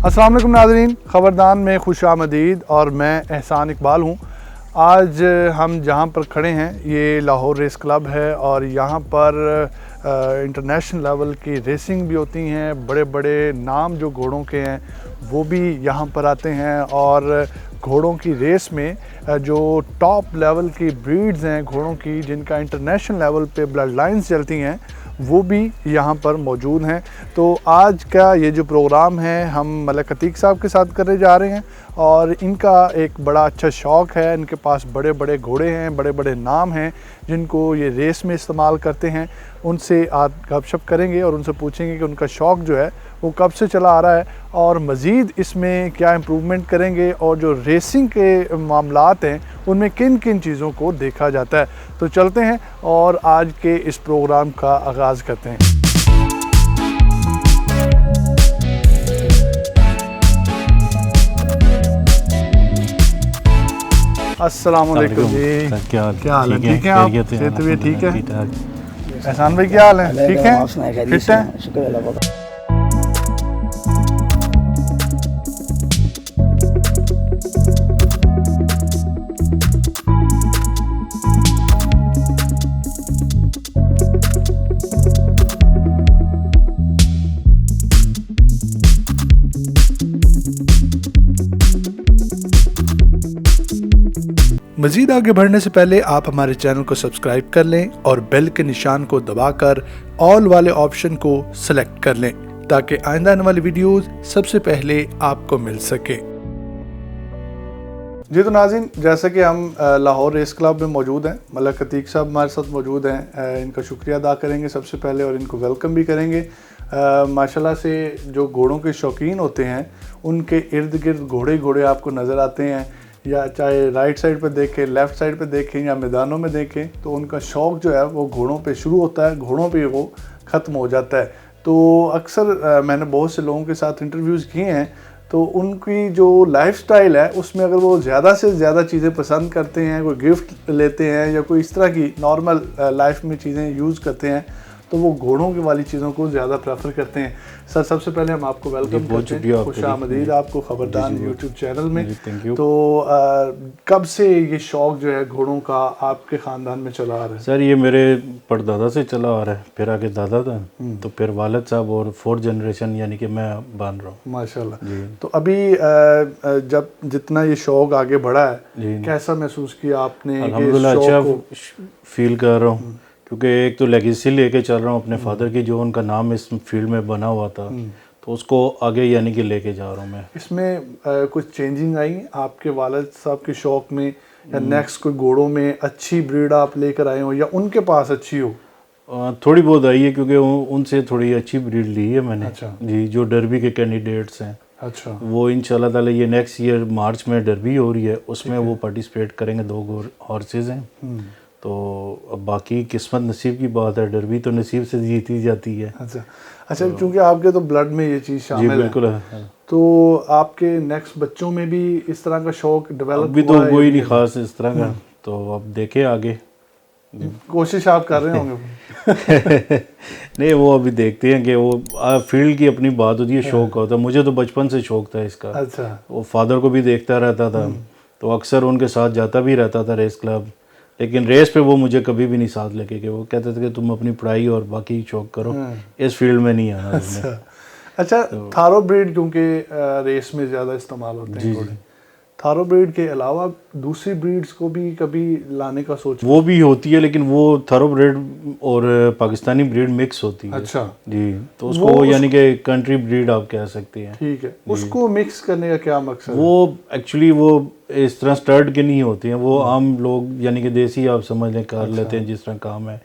अस्सलाम वालेकुम नाज़रीन, ख़बरदान में खुशामदीद और मैं एहसान इकबाल हूँ। आज हम जहाँ पर खड़े हैं ये लाहौर रेस क्लब है और यहाँ पर इंटरनेशनल लेवल की रेसिंग भी होती हैं। बड़े बड़े नाम जो घोड़ों के हैं वो भी यहाँ पर आते हैं और घोड़ों की रेस में जो टॉप लेवल की ब्रीड्स हैं घोड़ों की, जिनका इंटरनेशनल लेवल पे ब्लड लाइन्स चलती हैं, वो भी यहाँ पर मौजूद हैं। तो आज का ये जो प्रोग्राम है हम मलिक अतीक साहब के साथ करने जा रहे हैं और इनका एक बड़ा अच्छा शौक़ है। इनके पास बड़े बड़े घोड़े हैं, बड़े बड़े नाम हैं जिनको ये रेस में इस्तेमाल करते हैं। उनसे आज गपशप करेंगे और उनसे पूछेंगे कि उनका शौक़ जो है वो कब से चला आ रहा है और मज़ीद इसमें क्या इम्प्रूवमेंट करेंगे और जो रेसिंग के मामलात हैं उनमें किन किन चीज़ों को देखा जाता है। तो चलते हैं और आज के इस प्रोग्राम का आगाज़ करते हैं। अस्सलाम वालेकुम जी, क्या हाल है? ठीक है आप? सेहत भी ठीक है? एहसान भाई क्या हाल है? ठीक है, फिट है? शुक्र अल्लाह का। मज़ीद आगे बढ़ने से पहले आप हमारे चैनल को सब्सक्राइब कर लें और बेल के निशान को दबाकर ऑल वाले ऑप्शन को सेलेक्ट कर लें ताकि आइंदा आने वाली वीडियोस सबसे पहले आपको मिल सके। जी तो नाज़रीन, जैसा कि हम लाहौर रेस क्लब में मौजूद हैं, मलिक अतीक साहब हमारे साथ मौजूद हैं। इनका शुक्रिया अदा करेंगे सबसे पहले और इनको वेलकम भी करेंगे। माशाल्लाह से जो घोड़ों के शौकीन होते हैं उनके इर्द गिर्द घोड़े आपको नज़र आते हैं, या चाहे राइट साइड पे देखें, लेफ़्ट साइड पे देखें या मैदानों में देखें, तो उनका शौक़ जो है वो घोड़ों पे शुरू होता है, घोड़ों पे वो ख़त्म हो जाता है। तो अक्सर मैंने बहुत से लोगों के साथ इंटरव्यूज़ किए हैं, तो उनकी जो लाइफस्टाइल है उसमें अगर वो ज़्यादा से ज़्यादा चीज़ें पसंद करते हैं, कोई गिफ्ट लेते हैं या कोई इस तरह की नॉर्मल लाइफ में चीज़ें यूज़ करते हैं, तो वो घोड़ों की वाली चीज़ों को ज़्यादा प्रेफर करते हैं। सर सबसे पहले हम आपको वेलकम करते हैं, खुशामदीद आपको ख़बरदान यूट्यूब चैनल में। तो कब से ये शौक़ जो है घोड़ों का आपके ख़ानदान में चला आ रहा है? सर ये मेरे परदादा से चला आ रहा है, फिर आगे दादा था, तो फिर वालिद साहब और 4th जनरेशन यानी कि मैं बन रहा हूँ माशाल्लाह। तो अभी जब जितना ये शौक़ आगे बढ़ा है, कैसा महसूस किया आपने? अल्हम्दुलिल्लाह अच्छा फील कर रहा हूँ, क्योंकि एक तो लेगेसी लेके चल रहा हूँ अपने फादर की, जो उनका नाम इस फील्ड में बना हुआ था, तो उसको आगे यानी कि लेके जा रहा हूँ मैं। इसमें कुछ चेंजिंग आई आपके वालिद साहब के शौक़ में, या नेक्स्ट कोई घोड़ों में अच्छी ब्रीड आप लेकर आए हो या उनके पास अच्छी हो? थोड़ी बहुत आई है, क्योंकि उनसे थोड़ी अच्छी ब्रीड ली है मैंने। अच्छा जी, जो डर्बी के कैंडिडेट्स हैं, अच्छा, वो इंशाल्लाह ताला ये नेक्स्ट ईयर मार्च में डर्बी हो रही है, उसमें वो पार्टिसिपेट करेंगे। 2 हॉर्सेज हैं, तो अब बाकी किस्मत नसीब की बात है, डर्बी तो नसीब से जीती जाती है। अच्छा अच्छा, क्योंकि आपके तो ब्लड में ये चीज़ शामिल है। बिल्कुल है। तो आपके नेक्स्ट बच्चों में भी इस तरह का शौक़ डेवलप अभी तो कोई नहीं खास इस तरह का, तो अब देखें आगे। कोशिश आप कर रहे होंगे? नहीं, वो अभी देखते हैं कि वो फील्ड की अपनी बात होती है, शौक़ होता है। मुझे तो बचपन से शौक़ था इसका। अच्छा। वो फादर को भी देखता रहता था, तो अक्सर उनके साथ जाता भी रहता था रेस क्लब, लेकिन रेस पे वो मुझे कभी भी नहीं साथ लेके गए। वो कहते थे कि तुम अपनी पढ़ाई और बाकी शौक़ करो, इस फील्ड में नहीं आना। अच्छा, थारो ब्रीड क्योंकि रेस में ज़्यादा इस्तेमाल होते हैं घोड़े, थारो ब्रीड के अलावा दूसरी ब्रीड्स को भी कभी लाने का सोच? वो भी होती है, लेकिन वो थारो ब्रीड और पाकिस्तानी ब्रीड मिक्स होती है। अच्छा जी, तो उसको यानी कि कंट्री ब्रीड आप कह सकते हैं। ठीक है, उसको मिक्स करने का क्या मकसद? वो एक्चुअली वो इस तरह स्टर्ड के नहीं होती हैं, वो आम लोग यानी कि देसी आप समझ लें कर लेते हैं जिस तरह काम है।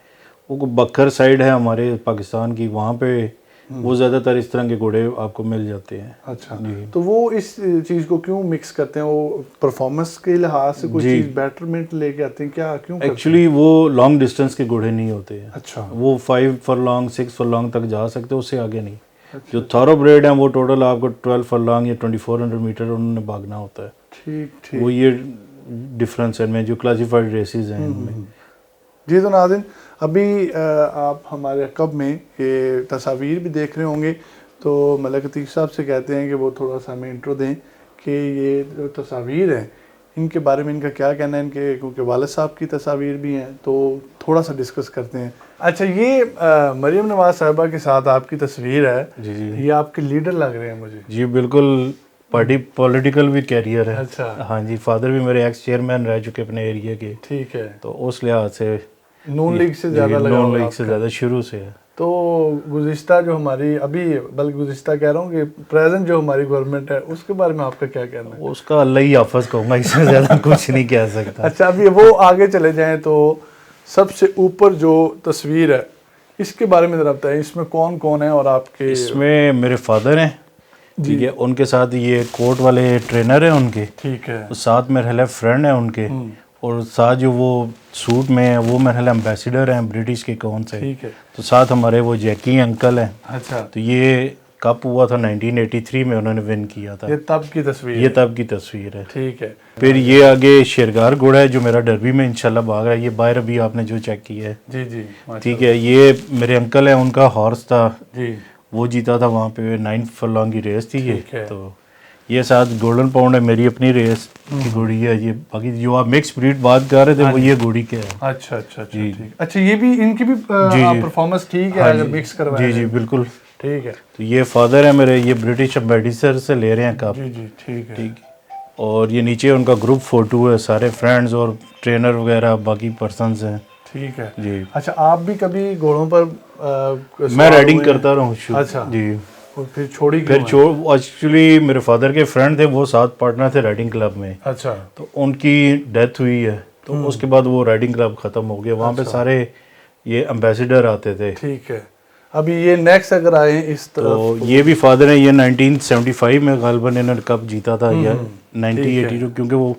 वो बकर साइड है हमारे पाकिस्तान की, वहाँ पे वो ज़्यादातर इस तरह के घोड़े आपको मिल जाते हैं। अच्छा, तो वो इस चीज़ को क्यों मिक्स करते हैं? वो परफॉर्मेंस के लिहाज से कोई चीज़ बेटरमेंट लेके आते हैं क्या, क्यों? एक्चुअली वो लॉन्ग डिस्टेंस के घोड़े नहीं होते हैं। अच्छा, वो 5 फरलॉन्ग 6 फरलॉन्ग तक जा सकते हैं, उससे आगे नहीं। जो थारो ब्रेड हैं वो टोटल आपको 12 फरलॉन्ग या 2400 मीटर उन्होंने भागना होता है। ठीक ठीक, वो ये डिफरेंस है इनमें, जो क्लासिफाइड रेसेस हैं इनमें। जी तो नाज़रीन, अभी आप हमारे कब में ये तस्वीर भी देख रहे होंगे, तो मलक अतीक साहब से कहते हैं कि वो थोड़ा सा हमें इंट्रो दें कि ये जो तस्वीर हैं इनके बारे में इनका क्या कहना है, इनके क्योंकि वालिद साहब की तस्वीर भी हैं तो थोड़ा सा डिस्कस करते हैं। अच्छा, ये मरियम नवाज साहिबा के साथ आपकी तस्वीर है जी जी, ये आपके लीडर लग रहे हैं मुझे। जी बिल्कुल, पार्टी पॉलिटिकल भी कैरियर है। अच्छा, हाँ जी, फादर भी मेरे एक्स चेयरमैन रह चुके अपने एरिया के, ठीक है। तो उस लिहाज से नून लीग से ज़्यादा लगा नॉन हुआ लीग आपका। से ज़्यादा शुरू से है। तो गुज़िश्ता जो हमारी अभी, बल्कि गुज़िश्ता कह रहा हूँ कि प्रेजेंट जो हमारी गवर्नमेंट है उसके बारे में आपका क्या कहना है? उसका अल्लाह ही हाफ़िज़ कहूँगा, इससे ज़्यादा कुछ नहीं कह सकता। अच्छा, अभी वो आगे चले जाएं तो सबसे ऊपर जो तस्वीर है इसके बारे में ज़रा बताएं, इसमें कौन कौन है और आपके? इसमें मेरे फादर हैं, ठीक है, उनके साथ ये कोर्ट वाले ट्रेनर हैं उनके, ठीक है। और साथ मेरे ख्याल फ्रेंड हैं उनके, और साथ जो वो सूट में है वो मेरे ख्याल एम्बेसडर हैं ब्रिटिश के कौन से, ठीक है। तो साथ हमारे वो जैकी अंकल हैं। अच्छा, तो ये कप हुआ था 1983 में, उन्होंने विन किया था। ये तब की तस्वीर ये तब की तस्वीर है। ठीक है। फिर ये आगे शेरगार घोड़ा है जो मेरा डरबी में इंशाल्लाह भाग रहा है, ये बाहर अभी आपने जो चेक किया है, जी जी, ठीक है। ये मेरे अंकल है, उनका हॉर्स था, जी, वो जीता था वहाँ पे, 9 फरलॉन्ग की रेस थी ये। ठीक है। तो ये साथ गोल्डन पाउंड है, मेरी अपनी रेस की घोड़ी है ये। बाकी जो आप मिक्स ब्रीड बात कर रहे थे वो ये घोड़ी के है। अच्छा अच्छा अच्छा, ठीक। अच्छा, ये भी इनकी भी परफॉर्मेंस ठीक है हाँ अगर जी, मिक्स करवाएं? जी जी बिल्कुल, ठीक है। तो ये फादर है मेरे, ये ब्रिटिश एम्बेसडर से ले रहे हैं कप, जी जी, ठीक है। ठीक। और ये नीचे उनका ग्रुप फोटो है, सारे फ्रेंड्स और ट्रेनर वगैरह बाकी पर्सन्स हैं, ठीक है जी। अच्छा, आप भी कभी घोड़ों पर मैं सवार राइडिंग हुए हैं? करता रहा हूँ अच्छा, जी। और फिर छोड़ी फिर क्यों है? एक्चुअली मेरे फादर के फ्रेंड थे, वो साथ पार्टनर थे राइडिंग क्लब में, अच्छा, तो उनकी डेथ हुई है, तो उसके बाद वो राइडिंग क्लब ख़त्म हो गया। वहाँ पे सारे ये एम्बेसडर आते थे। ठीक है। अभी ये नेक्स्ट अगर आए इस तरफ तो ये भी फादर है, ये 1975 में गालबन इन्होंने कप जीता था, या 1982, क्योंकि वो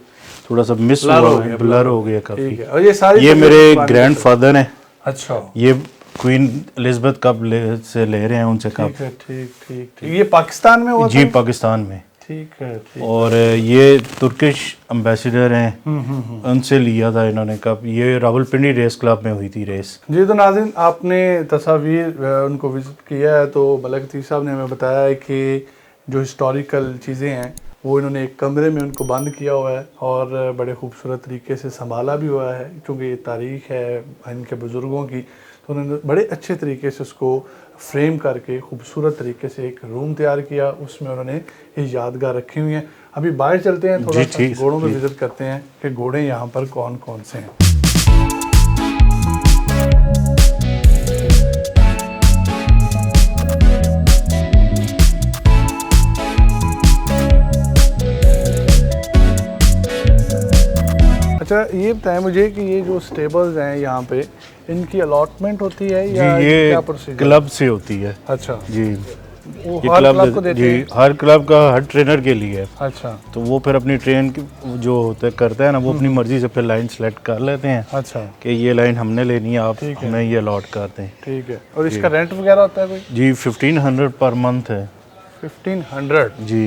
थोड़ा सा मिस हुआ है, ब्लर हो गया काफी। ठीक है। और ये सारी ये मेरे ग्रैंड फादर हैं, अच्छा, ये क्वीन एलिजाबेथ कप से ले रहे हैं उनसे कप। ठीक है, ठीक ठीक ठीक। ये पाकिस्तान में हुआ जी था? पाकिस्तान में। ठीक है, ठीक। और ये तुर्किश एम्बेसडर हैं, उनसे लिया था इन्होंने कप। ये रावलपिंडी रेस क्लब में हुई थी रेस। जी, तो नाज़रीन आपने तस्वीर उनको विजिट किया है, तो मलक अतीक साहब ने हमें बताया है कि जो हिस्टोरिकल चीज़ें हैं वो इन्होंने एक कमरे में उनको बंद किया हुआ है और बड़े खूबसूरत तरीके से संभाला भी हुआ है, क्योंकि ये तारीख़ है इनके बुज़ुर्गों की। तो उन्होंने बड़े अच्छे तरीके से उसको फ्रेम करके खूबसूरत तरीके से एक रूम तैयार किया, उसमें उन्होंने ये यादगार रखी हुई हैं। अभी बाहर चलते हैं, थोड़ा सा घोड़ों में विजिट करते हैं कि घोड़े यहाँ पर कौन कौन से हैं। अच्छा, ये बताएं मुझे कि ये जो स्टेबल्स हैं यहाँ पे, इनकी अलॉटमेंट होती है या जी, ये क्या प्रोसीजर? क्लब से होती है। अच्छा जी, वो ये हर क्लब क्लब को देते जी, हैं? हर क्लब का हर ट्रेनर के लिए है। अच्छा तो वो फिर अपनी ट्रेन जो होता है करता है ना, वो अपनी मर्जी से फिर लाइन सेलेक्ट कर लेते हैं अच्छा, कि ये लाइन हमने लेनी है, आप ठीक है। हमें ये अलॉट कर दें। ठीक है। और इसका रेंट वगैरह होता है कोई? जी 1500 पर मंथ है 1500 जी।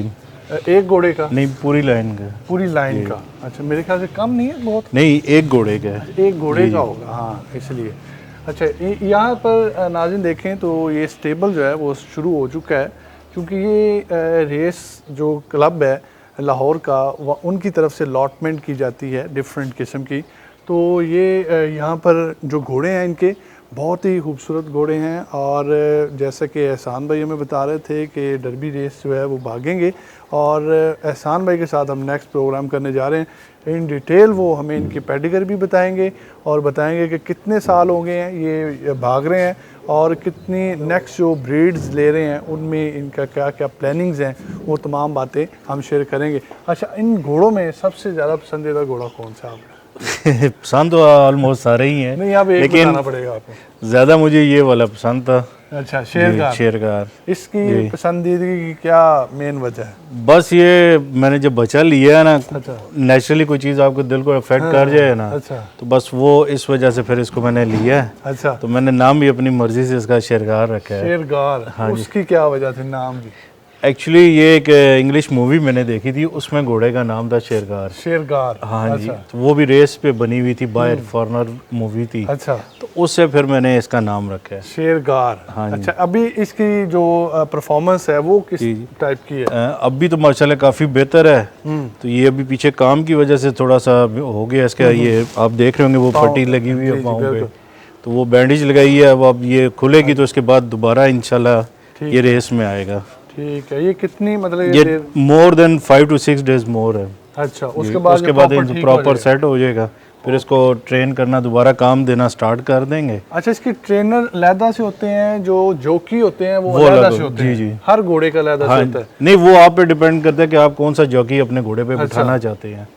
एक घोड़े का? नहीं, पूरी लाइन का। पूरी लाइन का? अच्छा, मेरे ख्याल से कम नहीं है बहुत? नहीं, एक घोड़े का है। एक घोड़े का होगा, हाँ, इसलिए। अच्छा, यहाँ पर नाज़रीन देखें तो ये स्टेबल जो है वो शुरू हो चुका है, क्योंकि ये रेस जो क्लब है लाहौर का, उनकी तरफ से अलॉटमेंट की जाती है डिफरेंट किस्म की। तो ये यहाँ पर जो घोड़े हैं इनके बहुत ही खूबसूरत घोड़े हैं, और जैसा कि एहसान भाई हमें बता रहे थे कि डर्बी रेस जो है वो भागेंगे, और एहसान भाई के साथ हम नेक्स्ट प्रोग्राम करने जा रहे हैं। इन डिटेल वो हमें इनकी पेडिगर भी बताएंगे और बताएंगे कि कितने साल हो गए हैं ये भाग रहे हैं, और कितनी नेक्स्ट जो ब्रीड्स ले रहे हैं उनमें इनका क्या क्या प्लानिंग्स हैं, वो तमाम बातें हम शेयर करेंगे। अच्छा, इन घोड़ों में सबसे ज़्यादा पसंदीदा घोड़ा कौन सा आपका? पसंद तो ऑलमोस्ट सारे ही हैं, नहीं, अब एक बताना पड़ेगा आपको। ज़्यादा मुझे ये वाला पसंद था। अच्छा, शेरगार। शेरगार। इसकी पसंदीदगी की क्या मेन वजह है? बस ये मैंने जब बच्चा लिया है ना, अच्छा, नेचुरली कोई चीज़ आपको दिल को अफेक्ट कर जाए ना, अच्छा, तो बस वो इस वजह से फिर इसको मैंने लिया है। अच्छा, तो मैंने नाम भी अपनी मर्जी से इसका शेरगार रखा है। शेरगार। हाँ जी। उसकी क्या वजह थी नाम की? एक्चुअली ये एक इंग्लिश मूवी मैंने देखी थी, उसमें घोड़े का नाम था शेरगार। शेरगार, हाँ जी, तो वो भी रेस पे बनी हुई थी, बाय फॉरनर मूवी थी। अच्छा, तो उससे फिर मैंने इसका नाम रखा है शेरगार। हाँ जी। अच्छा, अभी इसकी जो परफॉर्मेंस है वो किस टाइप की है? अभी तो माशाल्लाह काफ़ी बेहतर है। तो ये अभी पीछे काम की वजह से थोड़ा सा हो गया इसका, ये आप देख रहे होंगे वो पट्टी लगी हुई है पाँव पे, तो वो बैंडेज लगाई है। अब ये खुलेगी तो उसके बाद दोबारा इंशाल्लाह ये रेस में आएगा। ठीक है, ये कितनी मतलब ये मोर देन 5 to 6 days मोर है। अच्छा, उसके बाद प्रॉपर सेट हो जाएगा, फिर इसको ट्रेन करना, दोबारा काम देना स्टार्ट कर देंगे। अच्छा, इसके ट्रेनर अलहदा से होते हैं, जो जॉकी होते हैं वो अलहदा से होते हैं? जी। हर घोड़े का अलहदा से होता है? नहीं, वो आप पे डिपेंड करता है कि आप कौन सा जॉकी अपने घोड़े पे बिठाना चाहते हैं।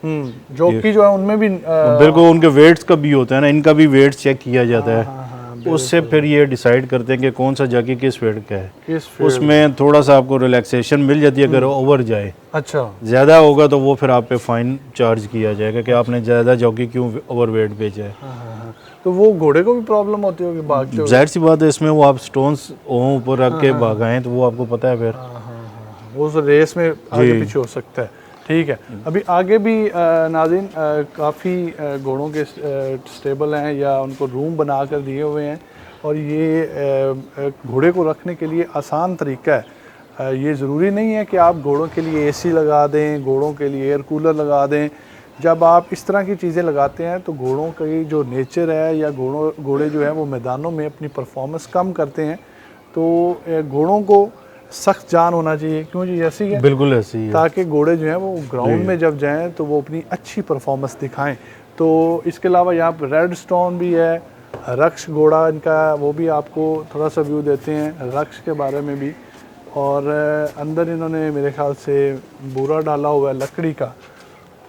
जॉकी जो है उनमें भी बिल्कुल उनके वेट्स का भी होता है ना, इनका भी वेट चेक किया जाता है। उससे फिर ये डिसाइड करते हैं कि कौन सा जॉकी किस वेट का है। उसमें थोड़ा सा आपको रिलैक्सेशन मिल जाती है अगर ओवर जाए। अच्छा, ज़्यादा होगा तो वो फिर आप पे फाइन चार्ज किया जाएगा कि आपने ज़्यादा जॉकी क्यों ओवर वेट भेजा है। तो वो घोड़े को भी प्रॉब्लम होती होगी भागते हुए? जाहिर सी बात है, इसमें वो आप स्टोन्स ऊपर रख के भागाएं तो वो आपको पता है फिर वो उस रेस में आगे पीछे हो सकता है। ठीक है, अभी आगे भी नाज़रीन काफ़ी घोड़ों के स्टेबल हैं या उनको रूम बना कर दिए हुए हैं, और ये घोड़े को रखने के लिए आसान तरीका है। ये ज़रूरी नहीं है कि आप घोड़ों के लिए एसी लगा दें, घोड़ों के लिए एयर कूलर लगा दें। जब आप इस तरह की चीज़ें लगाते हैं तो घोड़ों की जो नेचर है या घोड़े जो है वो मैदानों में अपनी परफॉर्मेंस कम करते हैं। तो घोड़ों को सख्त जान होना चाहिए, क्यों जी? ऐसी है, बिल्कुल ऐसी है, ताकि घोड़े जो हैं वो ग्राउंड में जब जाएं तो वो अपनी अच्छी परफॉर्मेंस दिखाएं। तो इसके अलावा यहाँ पर रेड स्टोन भी है, रक्ष घोड़ा इनका, वो भी आपको थोड़ा सा व्यू देते हैं रक्ष के बारे में भी। और अंदर इन्होंने मेरे ख्याल से बूरा डाला हुआ है लकड़ी का,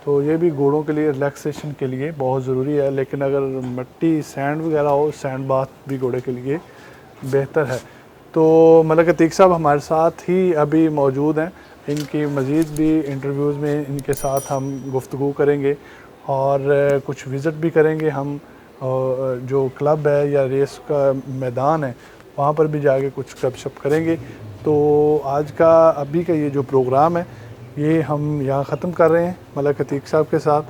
तो ये भी घोड़ों के लिए रिलैक्सेशन के लिए बहुत ज़रूरी है। लेकिन अगर मिट्टी सैंड वगैरह हो, सैंड बाथ भी घोड़े के लिए बेहतर है। तो मलक अतीक साहब हमारे साथ ही अभी मौजूद हैं, इनकी मज़ीद भी इंटरव्यूज़ में इनके साथ हम गुफ्तगू करेंगे और कुछ विज़िट भी करेंगे हम। जो क्लब है या रेस का मैदान है वहाँ पर भी जाके कुछ गपशप करेंगे। तो आज का अभी का ये जो प्रोग्राम है ये हम यहाँ ख़त्म कर रहे हैं मलक अतीक साहब के साथ,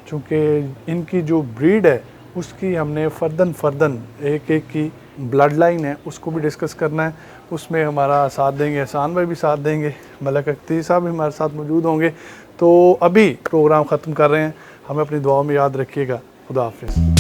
चूँकि इनकी जो ब्रीड है उसकी हमने फ़र्दन एक की ब्लड लाइन है उसको भी डिस्कस करना है। उसमें हमारा साथ देंगे एहसान भाई भी साथ देंगे, मलक अतीक साहब भी हमारे साथ मौजूद होंगे। तो अभी प्रोग्राम ख़त्म कर रहे हैं, हमें अपनी दुआओं में याद रखिएगा। खुदा हाफ़िज़।